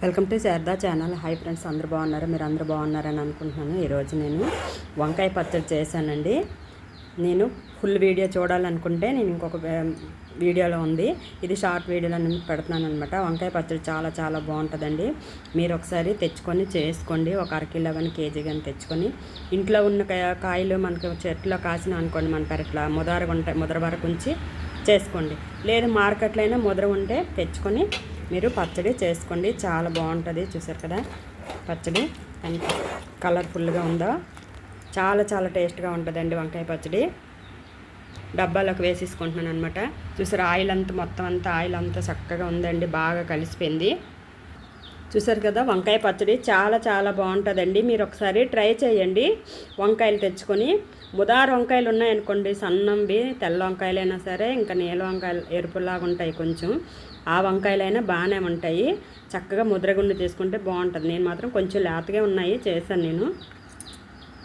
Welcome to Sharada channel. Hi friends, అందరూ బాగున్నారు? మీరు అందరూ బాగున్నారని అనుకుంటున్నాను. ఈరోజు నేను వంకాయ పచ్చడి చేశానండి. నేను ఫుల్ వీడియో చూడాలనుకుంటే నేను ఇంకొక వీడియోలో ఉంది, ఇది షార్ట్ వీడియోలో నేను పెడుతున్నాను అనమాట. వంకాయ పచ్చడి చాలా చాలా బాగుంటుందండి. మీరు ఒకసారి తెచ్చుకొని చేసుకోండి. ఒక అరకిలో కానీ కేజీ కానీ తెచ్చుకొని ఇంట్లో ఉన్న కాయలు మనకు చెట్లో కాసిన అనుకోండి, మన పెరట్లా ముదర వరకు ఉంచి చేసుకోండి. లేదు మార్కెట్లో అయినా ముదర ఉంటే తెచ్చుకొని మీరు పచ్చడి చేసుకోండి. చాలా బాగుంటుంది. చూసారు కదా పచ్చడి ఎంత కలర్ఫుల్గా ఉందో. చాలా చాలా టేస్ట్గా ఉంటుందండి వంకాయ పచ్చడి. డబ్బాలోకి వేసేసుకుంటున్నాను అనమాట. చూసారు ఆయిల్ అంతా మొత్తం అంతా ఆయిల్ అంతా చక్కగా ఉందండి, బాగా కలిసిపోయింది. చూసారు కదా వంకాయ పచ్చడి చాలా చాలా బాగుంటుందండి. మీరు ఒకసారి ట్రై చేయండి. వంకాయలు తెచ్చుకొని ముదారు వంకాయలు ఉన్నాయనుకోండి, సన్నంవి తెల్ల వంకాయలైనా సరే, ఇంకా నీల వంకాయలు ఎరుపులాగా ఉంటాయి కొంచెం, ఆ వంకాయలైనా బాగానే ఉంటాయి. చక్కగా ముద్రగుండు తీసుకుంటే బాగుంటుంది. నేను మాత్రం కొంచెం లేతగా ఉన్నాయి చేశాను నేను.